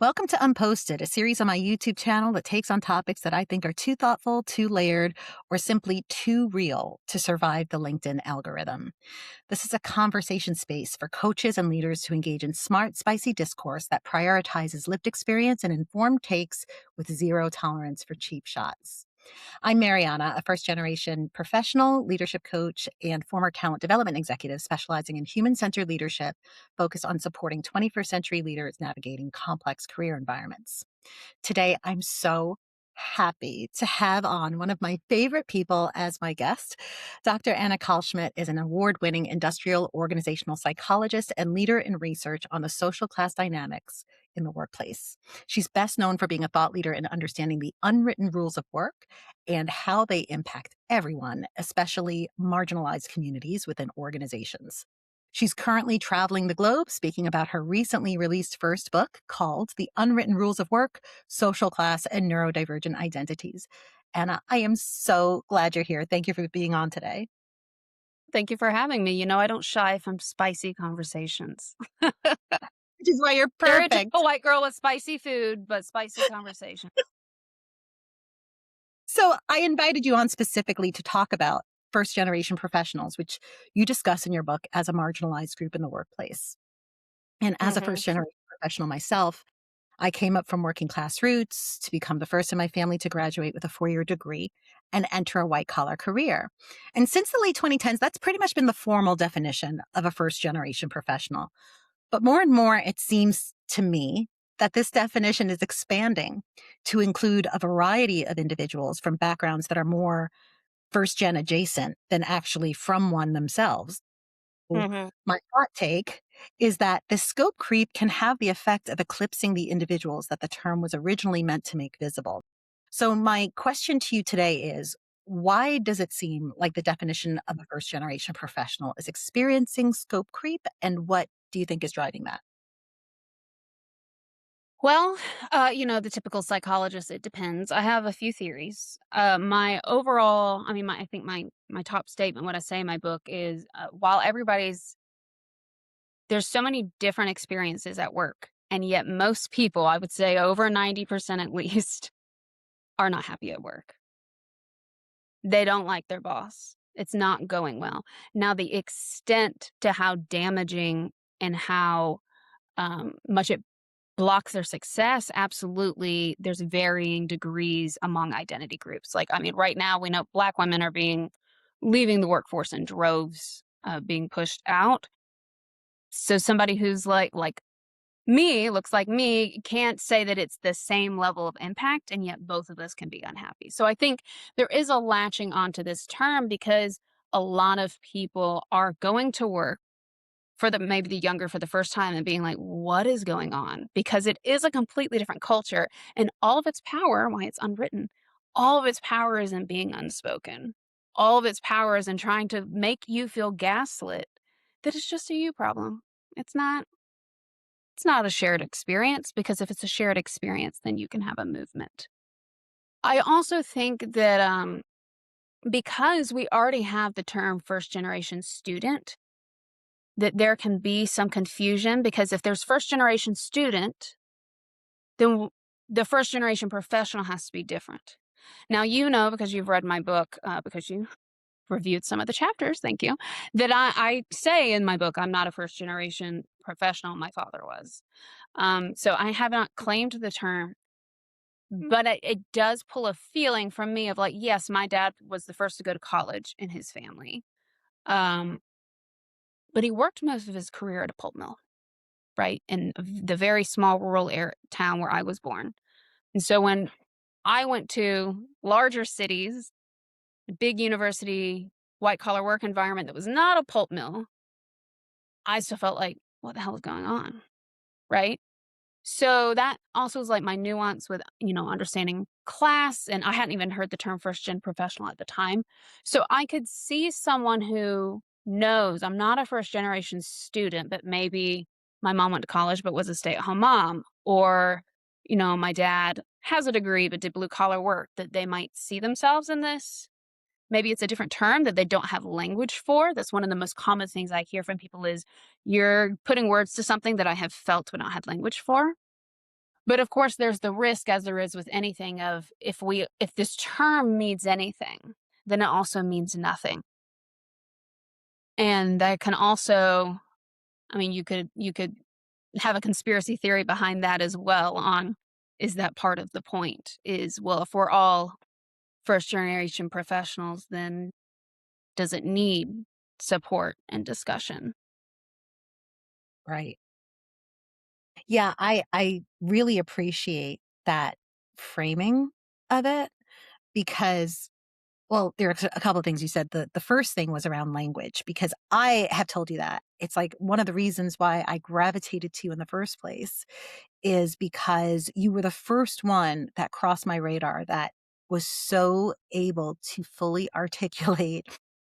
Welcome to Unposted, a series on my YouTube channel that takes on topics that I think are too thoughtful, too layered, or simply too real to survive the LinkedIn algorithm. This is a conversation space for coaches and leaders to engage in smart, spicy discourse that prioritizes lived experience and informed takes with zero tolerance for cheap shots. I'm Mariana, a first generation professional, leadership coach, and former talent development executive specializing in human centered leadership focused on supporting 21st century leaders navigating complex career environments. Today, I'm so happy to have on one of my favorite people as my guest. Dr. Anna Kalschmidt is an award winning industrial organizational psychologist and leader in research on the social class dynamics in the workplace. She's best known for being a thought leader in understanding the unwritten rules of work and how they impact everyone, especially marginalized communities within organizations. She's currently traveling the globe speaking about her recently released first book called The Unwritten Rules of Work, Social Class, and Neurodivergent Identities. Anna, I am so glad you're here. Thank you for being on today. Thank you for having me. I don't shy from spicy conversations. Which is why you're Stereotypical perfect. white girl with spicy food, but spicy conversation. So I invited you on specifically to talk about first generation professionals, which you discuss in your book as a marginalized group in the workplace. And as a Mhm. first generation professional myself, I came up from working class roots to become the first in my family to graduate with a 4-year degree and enter a white collar career. And since the late 2010s, that's pretty much been the formal definition of a first generation professional. But more and more, it seems to me that this definition is expanding to include a variety of individuals from backgrounds that are more first gen adjacent than actually from one themselves. Mhm. My hot take is that the scope creep can have the effect of eclipsing the individuals that the term was originally meant to make visible. So, my question to you today is why does it seem like the definition of a first generation professional is experiencing scope creep? And what do you think is driving that? Well, the typical psychologist, it depends. I have a few theories. My overall, I think my top statement, what I say in my book is, while there's so many different experiences at work, and yet most people, I would say over 90% at least, are not happy at work. They don't like their boss. It's not going well. Now, the extent to how damaging and how much it blocks their success, absolutely, there's varying degrees among identity groups. Right now, we know Black women are leaving the workforce in droves, being pushed out. So somebody who's like me, looks like me, can't say that it's the same level of impact, and yet both of us can be unhappy. So I think there is a latching onto this term because a lot of people are going to work for maybe the younger for the first time and being like, what is going on? Because it is a completely different culture, and all of its power, why it's unwritten, all of its power is in being unspoken. All of its power is in trying to make you feel gaslit that it's just a you problem. It's not it's not a shared experience, because if it's a shared experience, then you can have a movement. I also think that because we already have the term first generation student, that there can be some confusion, because if there's first generation student, then the first generation professional has to be different. Now, because you've read my book, because you reviewed some of the chapters, thank you, that I say in my book, I'm not a first generation professional. My father was. So I have not claimed the term, but it does pull a feeling from me of like, yes, my dad was the first to go to college in his family. Um, but he worked most of his career at a pulp mill, right? In the very small rural town where I was born. And so when I went to larger cities, big university, white collar work environment that was not a pulp mill, I still felt like, what the hell is going on? Right. So that also is like my nuance with, understanding class. And I hadn't even heard the term first gen professional at the time. So I could see someone who knows I'm not a first generation student, but maybe my mom went to college but was a stay at home mom. Or, my dad has a degree but did blue collar work, that they might see themselves in this. Maybe it's a different term that they don't have language for. That's one of the most common things I hear from people is, you're putting words to something that I have felt but not had language for. But of course, there's the risk, as there is with anything, of if this term means anything, then it also means nothing. And that can also, I mean, you could have a conspiracy theory behind that as well on, is that part of the point? Is, well, if we're all first generation professionals, then does it need support and discussion? Right. Yeah, I really appreciate that framing of it because well, there are a couple of things you said. The first thing was around language because I have told you that. It's like one of the reasons why I gravitated to you in the first place is because you were the first one that crossed my radar that was so able to fully articulate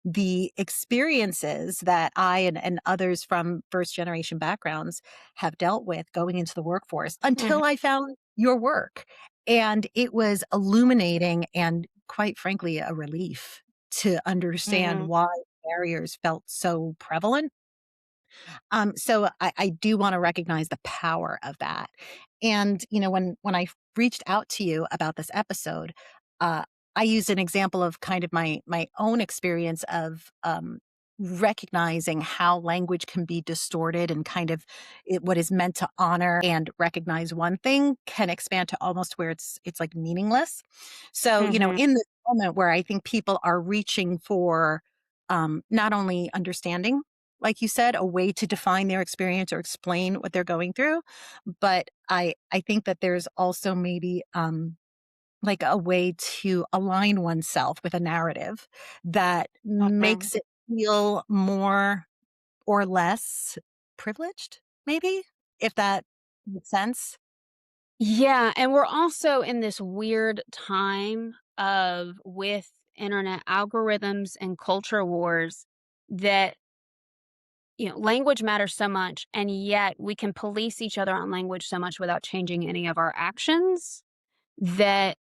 the experiences that I and others from first generation backgrounds have dealt with going into the workforce Mhm, until I found your work. And it was illuminating and quite frankly, a relief to understand mhm, why barriers felt so prevalent. So I do want to recognize the power of that. And when I reached out to you about this episode, uh, I used an example of kind of my own experience of recognizing how language can be distorted and kind of what is meant to honor and recognize one thing can expand to almost where it's like meaningless. So mhm. in this moment where I think people are reaching for not only understanding like you said, a way to define their experience or explain what they're going through. But I think that there's also maybe like a way to align oneself with a narrative that Mhm. makes it feel more or less privileged, maybe, if that makes sense. Yeah, and we're also in this weird time of, with internet algorithms and culture wars, that, language matters so much, and yet we can police each other on language so much without changing any of our actions, that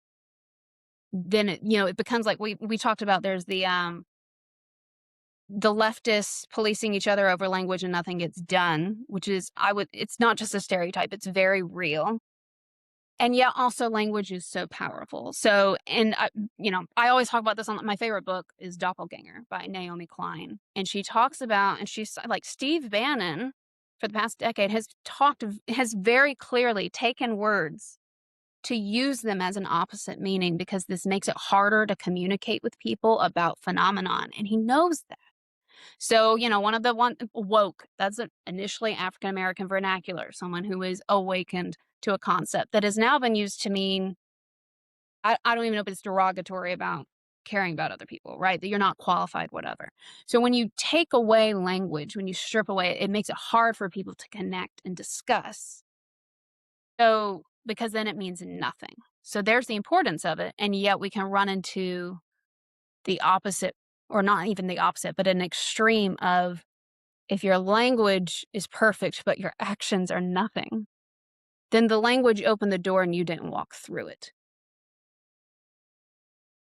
then it becomes like we talked about. There's the leftists policing each other over language and nothing gets done, which is, it's not just a stereotype, it's very real. And yet also language is so powerful. So, and I always talk about this. On my favorite book is Doppelganger by Naomi Klein. And she talks about, and she's like, Steve Bannon for the past decade has very clearly taken words to use them as an opposite meaning, because this makes it harder to communicate with people about phenomenon. And he knows that. So, one of the one woke, that's initially African American vernacular, someone who is awakened to a concept that has now been used to mean, I don't even know if it's derogatory about caring about other people, right? That you're not qualified, whatever. So when you take away language, when you strip away, it makes it hard for people to connect and discuss. So, because then it means nothing. So there's the importance of it. And yet we can run into the opposite, or not even the opposite, but an extreme of, if your language is perfect, but your actions are nothing, then the language opened the door and you didn't walk through it,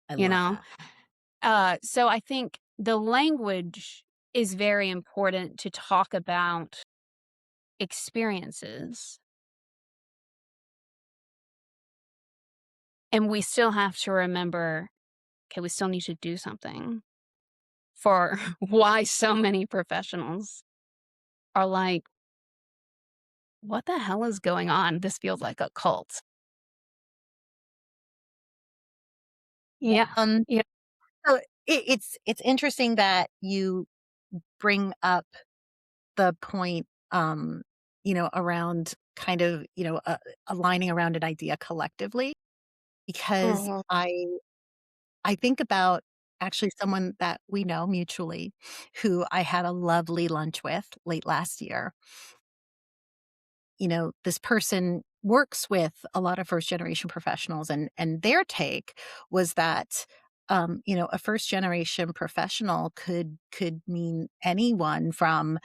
I you love know? that. So I think the language is very important to talk about experiences. And we still have to remember, okay, we still need to do something for why so many professionals are like, what the hell is going on? This feels like a cult. Yeah. Um, Yeah. so it's interesting that you bring up the point, around kind of, aligning around an idea collectively, because Mhm. I think about actually someone that we know mutually who I had a lovely lunch with late last year. This person works with a lot of first generation professionals and their take was that a first generation professional could mean anyone from,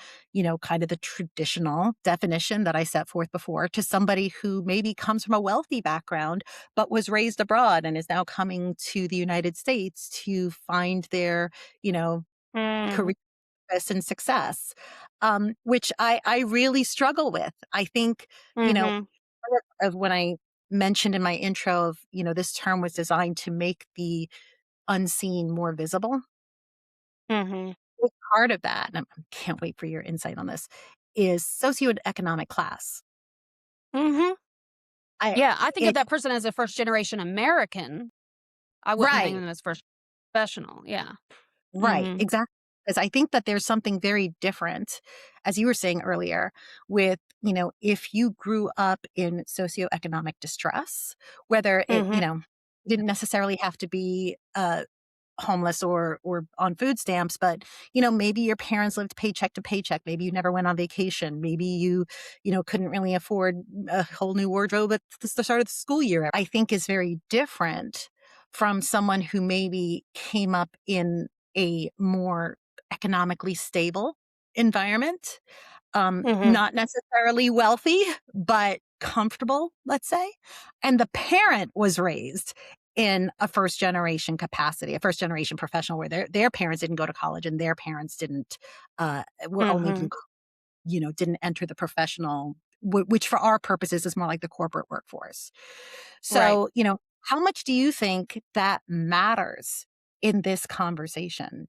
kind of the traditional definition that I set forth before to somebody who maybe comes from a wealthy background but was raised abroad and is now coming to the United States to find their, you know, Mm, career purpose and success, which I really struggle with. I think, you know, mhm. of when I mentioned in my intro of, this term was designed to make the unseen more visible. Mhm. Big part of that, and I can't wait for your insight on this, is socioeconomic class. Mhm. I Yeah, I think of it that person as a first generation American. I wouldn't think of Right, them as first professional. Yeah. right, Mhm. exactly. Because I think that there's something very different, as you were saying earlier, with, if you grew up in socioeconomic distress, whether it, Mhm. didn't necessarily have to be, homeless or on food stamps, but maybe your parents lived paycheck to paycheck. Maybe you never went on vacation. Maybe you couldn't really afford a whole new wardrobe at the start of the school year. I think is very different from someone who maybe came up in a more economically stable environment, Mhm. not necessarily wealthy, but comfortable, let's say. And the parent was raised in a first generation capacity, a first generation professional where their parents didn't go to college and their parents didn't were only Mhm. didn't enter the professional, which for our purposes is more like the corporate workforce. Right. So, how much do you think that matters in this conversation?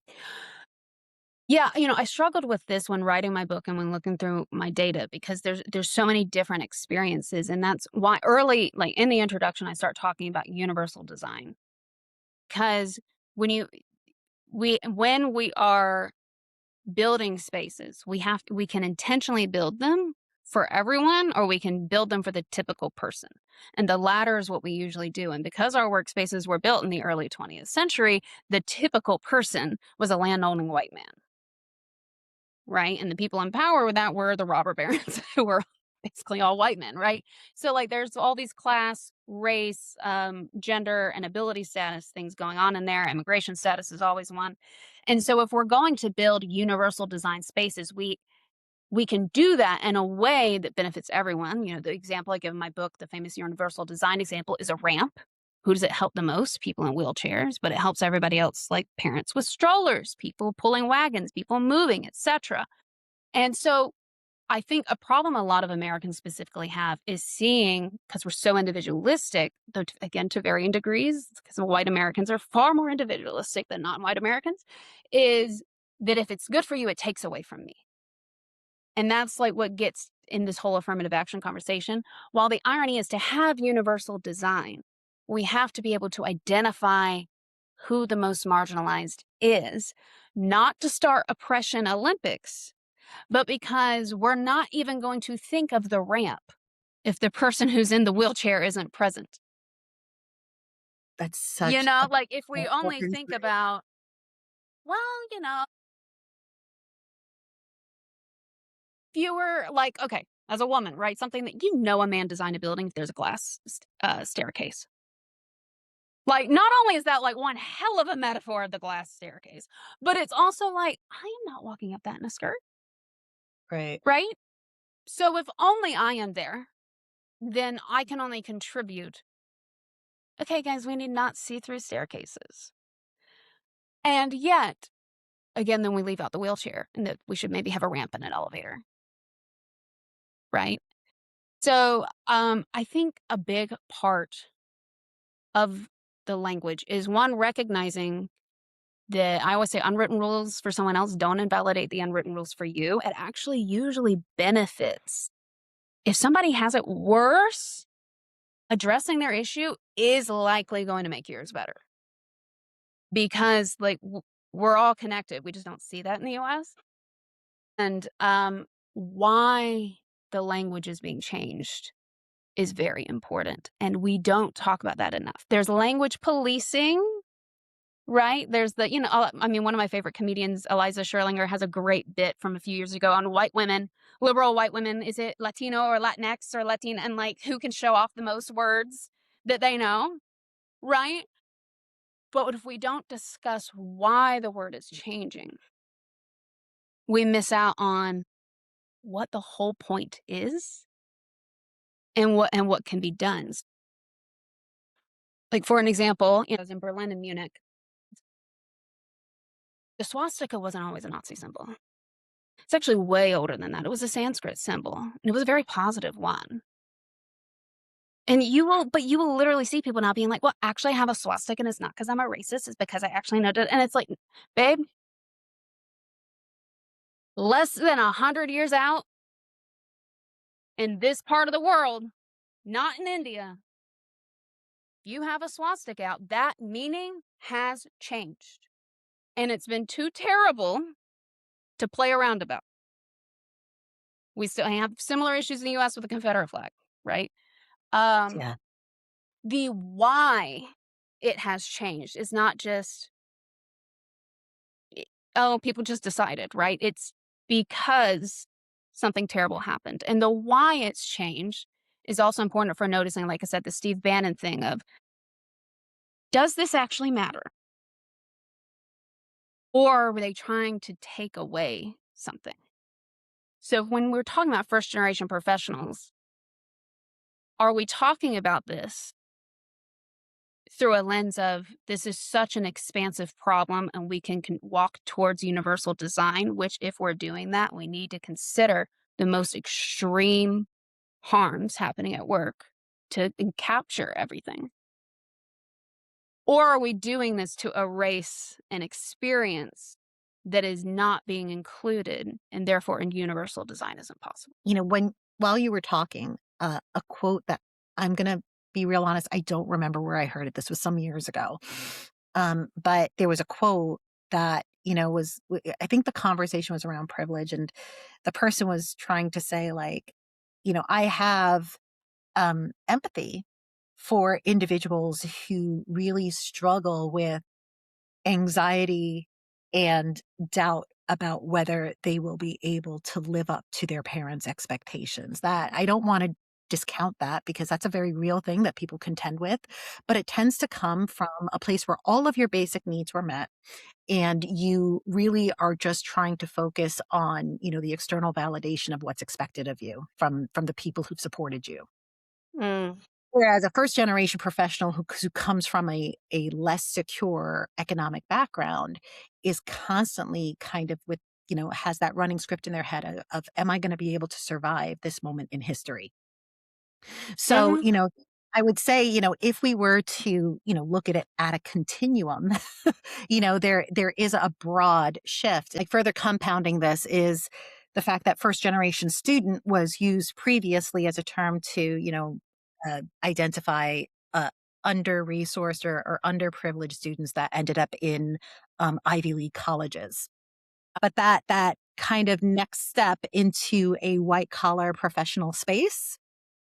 Yeah, I struggled with this when writing my book and when looking through my data because there's so many different experiences, and that's why early, like in the introduction, I start talking about universal design. Because when you we when we are building spaces, we can intentionally build them for everyone, or we can build them for the typical person. And the latter is what we usually do. And because our workspaces were built in the early 20th century, the typical person was a landowning white man. Right? And the people in power with that were the robber barons who were basically all white men, right? So like there's all these class, race, gender, and ability status things going on in there. Immigration status is always one. And so if we're going to build universal design spaces, we can do that in a way that benefits everyone. The example I give in my book, the famous universal design example, is a ramp. Who does it help the most? People in wheelchairs, but it helps everybody else, like parents with strollers, people pulling wagons, people moving, etc. And so I think a problem a lot of Americans specifically have is seeing, because we're so individualistic, though again to varying degrees, because white Americans are far more individualistic than non-white Americans, is that if it's good for you, it takes away from me. And that's like what gets in this whole affirmative action conversation. While the irony is to have universal design, we have to be able to identify who the most marginalized is, not to start oppression Olympics, but because we're not even going to think of the ramp if the person who's in the wheelchair isn't present. That's such a Like if we powerful only think insight. about, well, if you were like, okay, as a woman, right? Something that a man designed a building if there's a glass staircase. Like, not only is that like one hell of a metaphor of the glass staircase, but it's also like, I am not walking up that in a skirt, Right. right? So if only I am there, then I can only contribute. Okay, guys, we need not see through staircases. And yet, again, then we leave out the wheelchair and that we should maybe have a ramp and an elevator, right? So I think a big part of the language is one recognizing that I always say unwritten rules for someone else don't invalidate the unwritten rules for you. It actually usually benefits. If somebody has it worse, addressing their issue is likely going to make yours better because, like, we're all connected. We just don't see that in the US. And why the language is being changed is very important. And we don't talk about that enough. There's language policing. Right? There's I mean, one of my favorite comedians, Eliza Scherlinger, has a great bit from a few years ago on white women, liberal white women. Is it Latino or Latinx or Latina? And like, who can show off the most words that they know? Right? But what if we don't discuss why the word is changing? We miss out on what the whole point is and what can be done. Like, for an example, I was in Berlin and Munich. The swastika wasn't always a Nazi symbol. It's actually way older than that. It was a Sanskrit symbol, and it was a very positive one. And you will literally see people now being like, "Well, actually, I have a swastika, and it's not because 'cause I'm a racist, it's because I actually know that," and it's like, "Babe, less than 100 years out in this part of the world, not in India, you have a swastika out, that meaning has changed, and it's been too terrible to play around about." We still have similar issues in the US with the Confederate flag, right? Um, Yeah. the why it has changed is not just, "Oh, people just decided," right? It's because something terrible happened, and the why it's changed is also important for noticing, like I said, the Steve Bannon thing of, does this actually matter? Or were they trying to take away something? So when we're talking about first generation professionals, are we talking about this through a lens of this is such an expansive problem and we can walk towards universal design, which, if we're doing that, we need to consider the most extreme harms happening at work to capture everything? Or are we doing this to erase an experience that is not being included and therefore in universal design isn't possible? While you were talking, a quote that I'm gonna be real honest, I don't remember where I heard it. This was some years ago. But there was a quote that, I think the conversation was around privilege, and the person was trying to say, like, I have empathy for individuals who really struggle with anxiety and doubt about whether they will be able to live up to their parents' expectations. That I don't want to discount that because that's a very real thing that people contend with, but it tends to come from a place where all of your basic needs were met and you really are just trying to focus on, the external validation of what's expected of you from the people who've supported you. Mm. Whereas a first generation professional who comes from a less secure economic background is constantly kind of has that running script in their head of am I going to be able to survive this moment in history? So, Mhm. I would say, if we were to, look at it at a continuum, there is a broad shift. Like further compounding this is the fact that first generation student was used previously as a term to, identify under resourced or underprivileged students that ended up in Ivy League colleges. But that kind of next step into a white collar professional space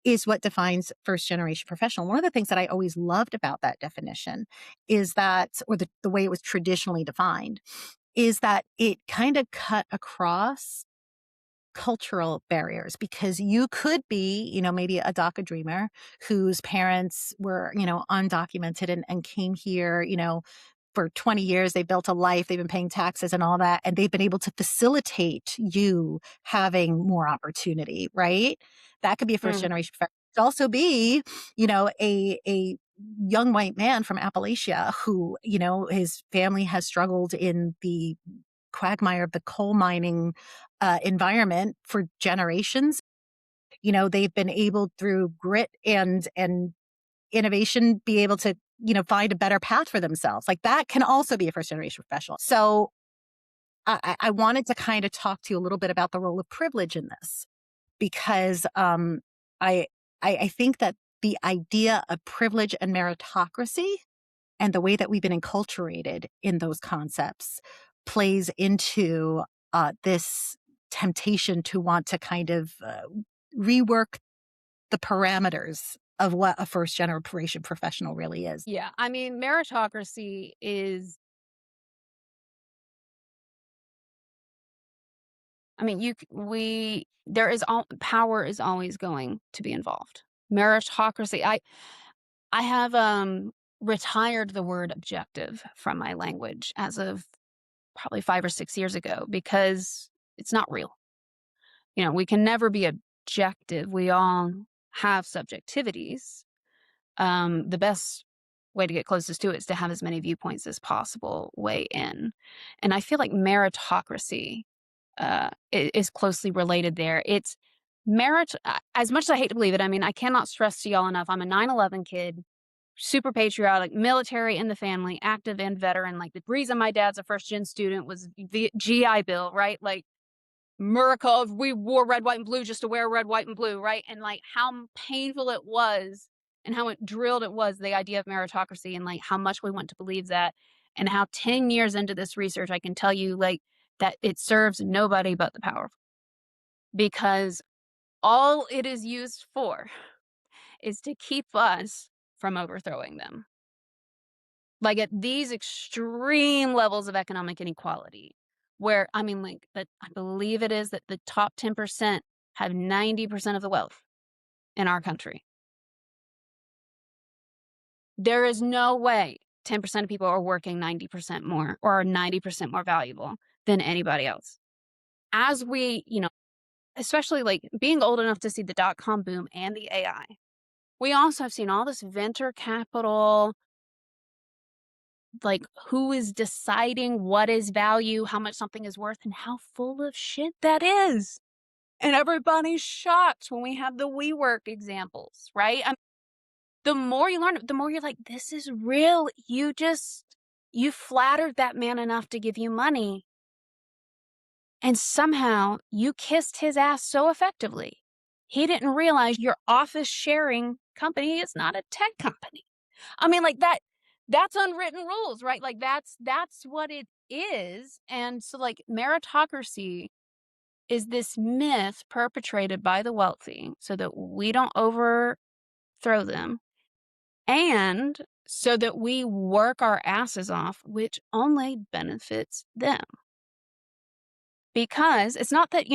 is what defines first generation professional. One of the things that I always loved about that definition is that, or the way it was traditionally defined, is that it kind of cut across cultural barriers because you could be, maybe a DACA dreamer whose parents were, undocumented and came here, for 20 years. They built a life, they've been paying taxes and all that, and they've been able to facilitate you having more opportunity, right? That could be a first Mm. generation professional. It could also be, a young white man from Appalachia who, his family has struggled in the quagmire of the coal mining environment for generations. They've been able through grit and innovation be able to, find a better path for themselves. Like that can also be a first generation professional. So I wanted to kind of talk to you a little bit about the role of privilege in this because I, I think that the idea of privilege and meritocracy and the way that we've been enculturated in those concepts plays into this temptation to want to kind of rework the parameters of what a first generation professional really is. Yeah, I mean, meritocracy is, I mean, you c we there is all power is always going to be involved. Meritocracy, I have, retired the word objective from my language as of probably 5 or 6 years ago because it's not real. We can never be objective. We all have subjectivities. The best way to get closest to it is to have as many viewpoints as possible weigh in. And I feel like meritocracy is closely related there. It's Merit, as much as I hate to believe it, I mean, I cannot stress to y'all enough, I'm a 9/11 kid, super patriotic, military in the family, active and veteran. Like, the reason my dad's a first-gen student was the GI Bill, right? Like, America of we wore red, white, and blue just to wear red, white, and blue, right? And, like, how painful it was and how it drilled it was, the idea of meritocracy, and, like, how much we want to believe that, and how 10 years into this research, I can tell you, like, that it serves nobody but the powerful, because all it is used for is to keep us from overthrowing them. Like, at these extreme levels of economic inequality, where, I mean, like, that I believe it is that the top 10% have 90% of the wealth in our country. There is no way 10% of people are working 90% more or are 90% more valuable than anybody else. As we, especially, like, being old enough to see the dot-com boom and the AI, we also have seen all this venture capital, like, who is deciding what is value, how much something is worth, and how full of shit that is. And everybody's shocked when we have the WeWork examples, right? The more you learn, the more you're like, this is real. You flattered that man enough to give you money. And somehow you kissed his ass so effectively. He didn't realize your office sharing company is not a tech company. I mean, like, that's unwritten rules, right? Like, that's what it is. And so, like, meritocracy is this myth perpetrated by the wealthy so that we don't overthrow them, and so that we work our asses off, which only benefits them. Because it's not that,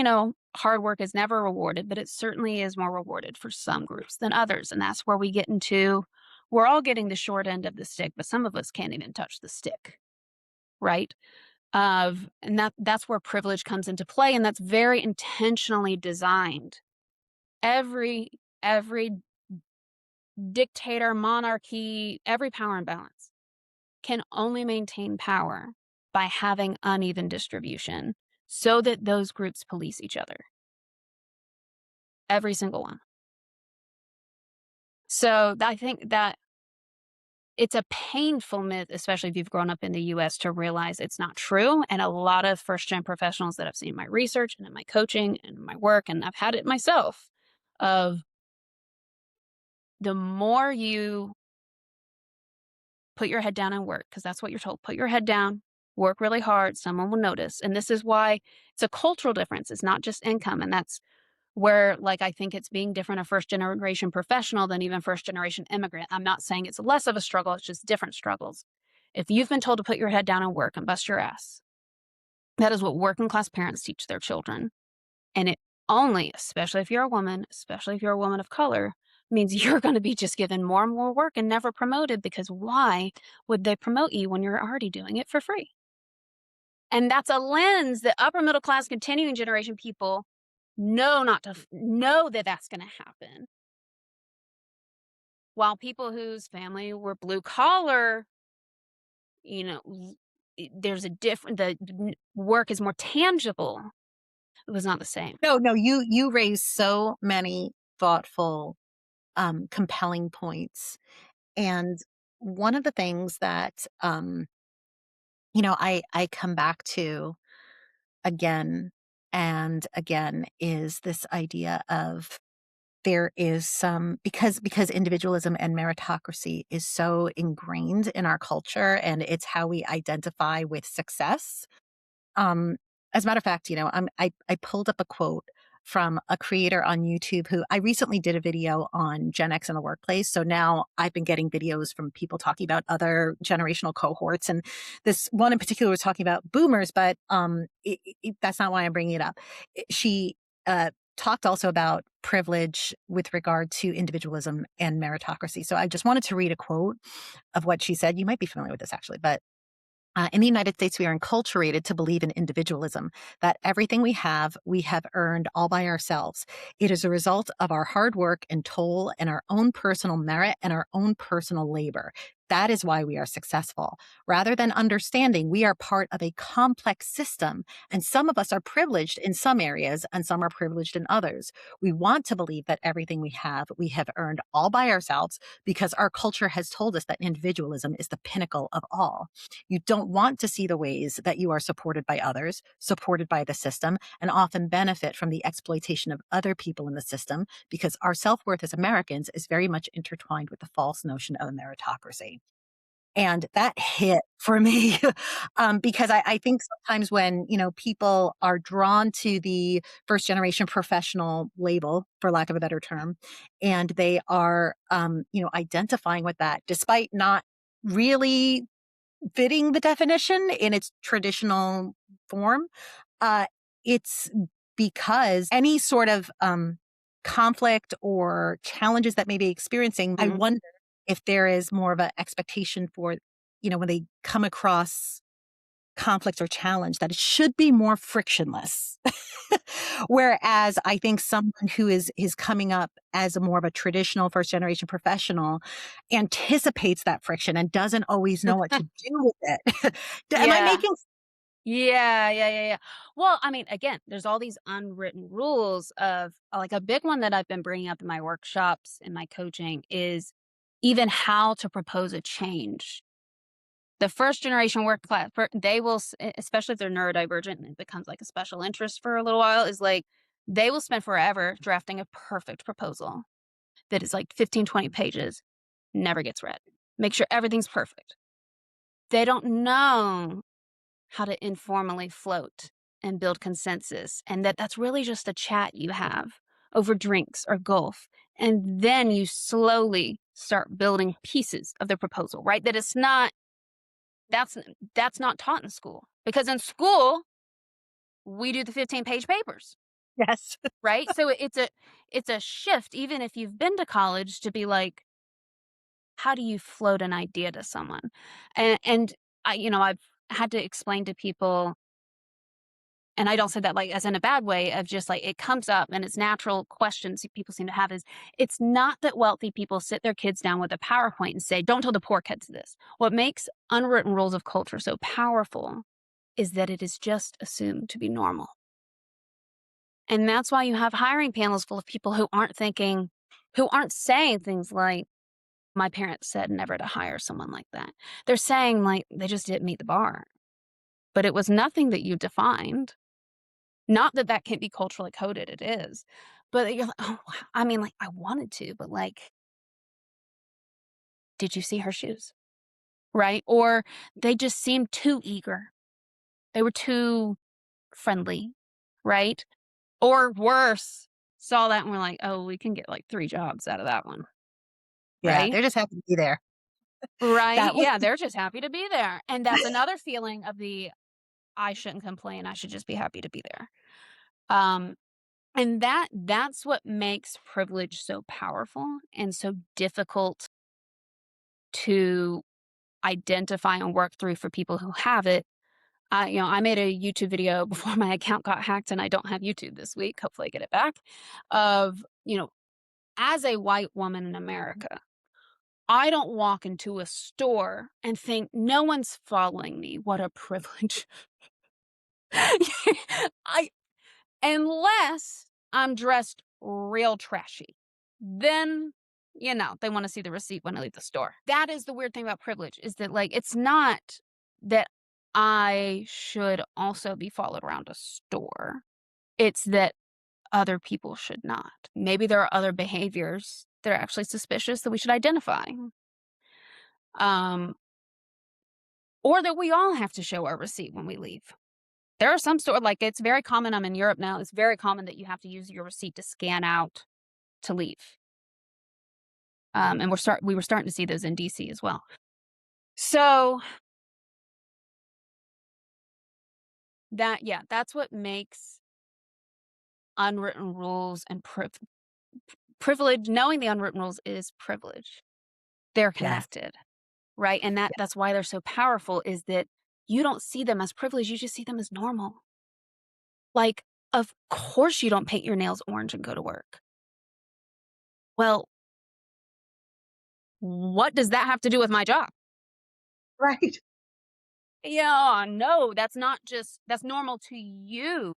hard work is never rewarded, but it certainly is more rewarded for some groups than others. And that's where we get into, we're all getting the short end of the stick, but some of us can't even touch the stick, right? And that's where privilege comes into play, and that's very intentionally designed. Every dictator, monarchy, every power imbalance can only maintain power by having uneven distribution so that those groups police each other. Every single one. So I think that it's a painful myth, especially if you've grown up in the US, to realize it's not true. And a lot of first-gen professionals that I've seen in my research and in my coaching and in my work, and I've had it myself, of the more you put your head down and work, because that's what you're told. Put your head down, work really hard, someone will notice. And this is why it's a cultural difference. It's not just income. And that's where, like, I think it's being different a first generation professional than even first generation immigrant. I'm not saying it's less of a struggle, it's just different struggles. If you've been told to put your head down and work and bust your ass, that is what working class parents teach their children. And it only, especially if you're a woman, especially if you're a woman of color, means you're going to be just given more and more work and never promoted, because why would they promote you when you're already doing it for free? And that's a lens that upper middle class continuing generation people know not to know that that's going to happen. While people whose family were blue collar, there's a different, work is more tangible. It was not the same. No, you raise so many thoughtful, compelling points. And one of the things that, I come back to again and again is this idea of there is some, because individualism and meritocracy is so ingrained in our culture and it's how we identify with success. Um, as a matter of fact, I pulled up a quote from a creator on YouTube who I recently did a video on Gen X in the workplace. So now I've been getting videos from people talking about other generational cohorts. And this one in particular was talking about boomers, but that's not why I'm bringing it up. She talked also about privilege with regard to individualism and meritocracy. So I just wanted to read a quote of what she said. You might be familiar with this actually, but in the United States, we are enculturated to believe in individualism, that everything we have earned all by ourselves. It is a result of our hard work and toil and our own personal merit and our own personal labor. That is why we are successful. Rather than understanding, we are part of a complex system, and some of us are privileged in some areas and some are privileged in others. We want to believe that everything we have earned all by ourselves because our culture has told us that individualism is the pinnacle of all. You don't want to see the ways that you are supported by others, supported by the system, and often benefit from the exploitation of other people in the system because our self worth as Americans is very much intertwined with the false notion of a meritocracy. And that hit for me because I think sometimes when, people are drawn to the first generation professional label, for lack of a better term, and they are, identifying with that despite not really fitting the definition in its traditional form, uh, it's because any sort of conflict or challenges that may be experiencing, I Mhm. wonder if there is more of an expectation for, when they come across conflict or challenge, that it should be more frictionless. Whereas I think someone who is coming up as a more of a traditional first generation professional anticipates that friction and doesn't always know what to do with it. Am I Yeah. making Yeah. Well, I mean, again, there's all these unwritten rules of like a big one that I've been bringing up in my workshops and my coaching is even how to propose a change. The first generation work class, they will, especially if they're neurodivergent and it becomes like a special interest for a little while, is like they will spend forever drafting a perfect proposal that is like 15, 20 pages, never gets read. Make sure everything's perfect. They don't know how to informally float and build consensus, and that's really just a chat you have over drinks or golf. And then you slowly start building pieces of the proposal, right? That it's not that's that's not taught in school. Because in school, we do the 15-page papers, yes. right? So it's a shift even if you've been to college to be like, how do you float an idea to someone? And I've had to explain to people. And I don't say that, like, as in a bad way of just, like, it comes up and it's natural questions people seem to have is, it's not that wealthy people sit their kids down with a PowerPoint and say, "Don't tell the poor kids this." What makes unwritten rules of culture so powerful is that it is just assumed to be normal. And that's why you have hiring panels full of people who aren't saying things like, "My parents said never to hire someone like that." They're saying, like, they just didn't meet the bar, but it was nothing that you defined. Not that that can't be culturally coded, it is. But you're like, "Oh, wow." I mean, like, I wanted to, but, like, did you see her shoes? Right? Or they just seemed too eager. They were too friendly, right? Or worse, saw that and we're like, "Oh, we can get, like, 3 jobs out of that one." Yeah, Right? they're just happy to be there. Right? That was Yeah, they're just happy to be there. And that's another feeling of the, "I shouldn't complain, I should just be happy to be there." Um And that's what makes privilege so powerful and so difficult to identify and work through for people who have it. I made a YouTube video before my account got hacked and I don't have YouTube this week. Hopefully I get it back. Of, as a white woman in America, I don't walk into a store and think no one's following me. What a privilege. I Unless I'm dressed real trashy. Then, they wanna see the receipt when I leave the store. That is the weird thing about privilege, is that, like, it's not that I should also be followed around a store. It's that other people should not. Maybe there are other behaviors that are actually suspicious that we should identify. Um, or that we all have to show our receipt when we leave. There are some like, it's very common, I'm in Europe now, it's very common that you have to use your receipt to scan out to leave. And we were starting to see those in DC as well. So that's what makes unwritten rules and privilege. Knowing the unwritten rules is privilege. They're yes, connected, right? And that's why they're so powerful is that you don't see them as privilege, you just see them as normal. Like, of course you don't paint your nails orange and go to work. Well, what does that have to do with my job? Right. Yeah, no, that's not just that's normal to you.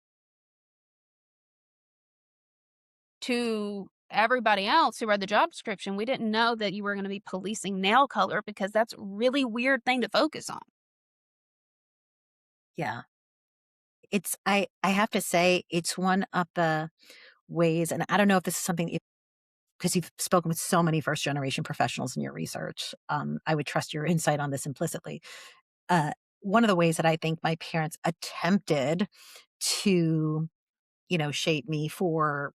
To everybody else who read the job description, we didn't know that you were gonna be policing nail color because that's a really weird thing to focus on. Yeah. I have to say it's one of the ways, and I don't know if this is something, because you've spoken with so many first generation professionals in your research, I would trust your insight on this implicitly. Uh, One of the ways that I think my parents attempted to, shape me for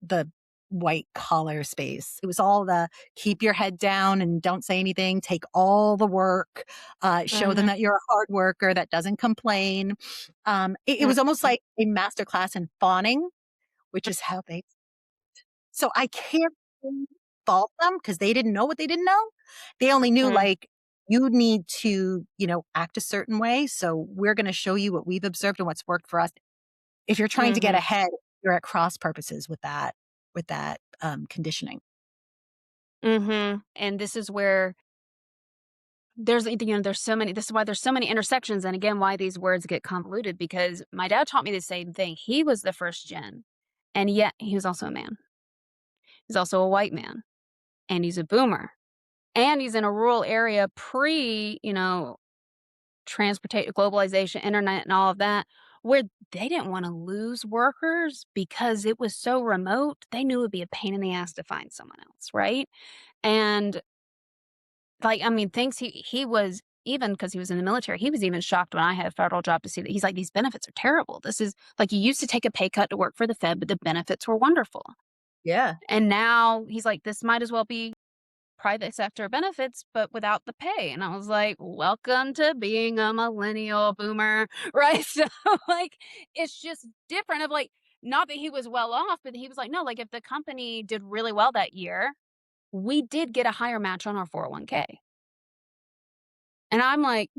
the white collar space. It was all the keep your head down and don't say anything, take all the work, show them Mhm, that you're a hard worker that doesn't complain. It was almost mhm, like a master class in fawning, which is how they, so I can't really fault them because they didn't know what they didn't know. They only knew, mm, like, you need to, act a certain way. So we're going to show you what we've observed and what's worked for us. If you're trying to get mhm, ahead, you're at cross purposes with that conditioning. mhm, and this is where there's so many this is why there's so many intersections, and again, why these words get convoluted, because my dad taught me the same thing. He was the first gen, and yet he was also a man. He's also a white man, and he's a boomer, and he's in a rural area pre, transportation, globalization, internet, and all of that, where they didn't wanna lose workers because it was so remote. They knew it would be a pain in the ass to find someone else, right? And, like, I mean, things he was even because he was in the military, he was even shocked when I had a federal job to see that he's like, "These benefits are terrible. This is" like, "You used to take a pay cut to work for the Fed, but the benefits were wonderful." Yeah. And now he's like, "This might as well be private sector benefits, but without the pay." And I was like, welcome to being a millennial boomer, right? So, like, it's just different of like, not that he was well off, but he was like, no, like if the company did really well that year, we did get a higher match on our 401(k). And I'm like,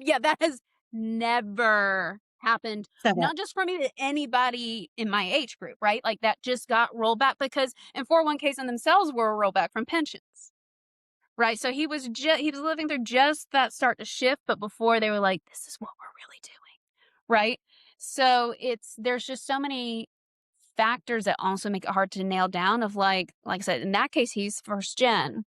yeah, that has never happened, So not just for me, to anybody in my age group, right? Like that just got rolled back because, and 401(k)s in themselves were a rollback from pensions. Right, so he was living through just that start to shift, but before they were like, "This is what we're really doing," right? So there's just so many factors that also make it hard to nail down of like I said, in that case, he's first gen.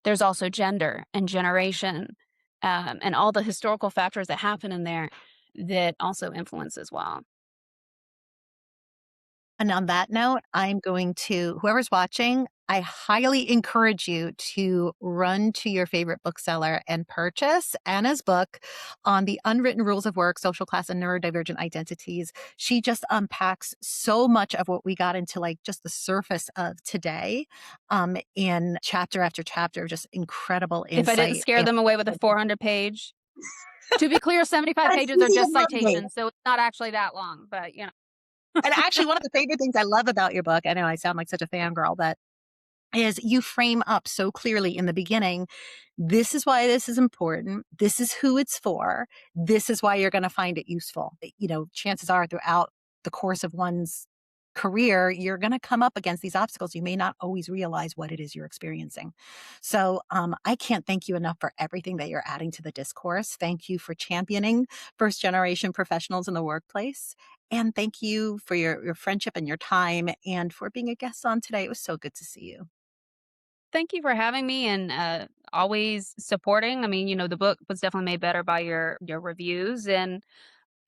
There's also gender and generation, and all the historical factors that happen in there that also influence as well. And on that note, I'm going to, whoever's watching, I highly encourage you to run to your favorite bookseller and purchase Anna's book on the unwritten rules of work, social class, and neurodivergent identities. She just unpacks so much of what we got into, like just the surface of today, in chapter after chapter, of just incredible If I didn't insight. scare And them away with a 400-page, to be clear, 75 and pages are Susie just would love me. citations, so it's not actually that long, but, And actually, one of the favorite things I love about your book, I know I sound like such a fangirl, but is you frame up so clearly in the beginning, this is why this is important. This is who it's for. This is why you're going to find it useful. Chances are throughout the course of one's career, you're going to come up against these obstacles. You may not always realize what it is you're experiencing. So I can't thank you enough for everything that you're adding to the discourse. Thank you for championing first generation professionals in the workplace. And thank you for your friendship and your time and for being a guest on today. It was so good to see you. thank you for having me and, always supporting. I mean, the book was definitely made better by your reviews and,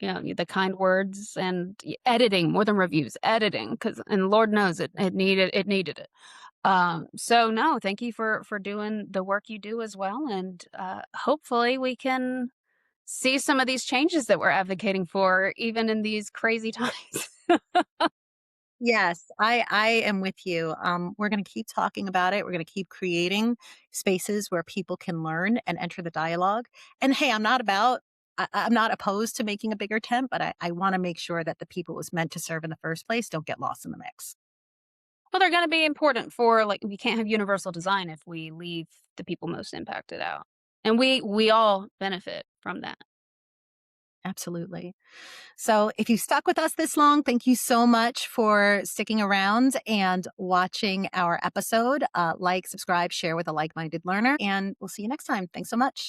the kind words and editing more than reviews, editing, because and Lord knows it needed it. So no, thank you for doing the work you do as well, and, hopefully we can see some of these changes that we're advocating for even in these crazy times. Yes, I am with you. We're going to keep talking about it. We're going to keep creating spaces where people can learn and enter the dialogue. And hey, I'm not opposed to making a bigger tent, but I want to make sure that the people it was meant to serve in the first place don't get lost in the mix. Well, they're gonna be important for like, we can't have universal design if we leave the people most impacted out, and we all benefit from that. Absolutely. So if you stuck with us this long, thank you so much for sticking around and watching our episode. Like, subscribe, share with a like minded learner, and we'll see you next time. Thanks so much.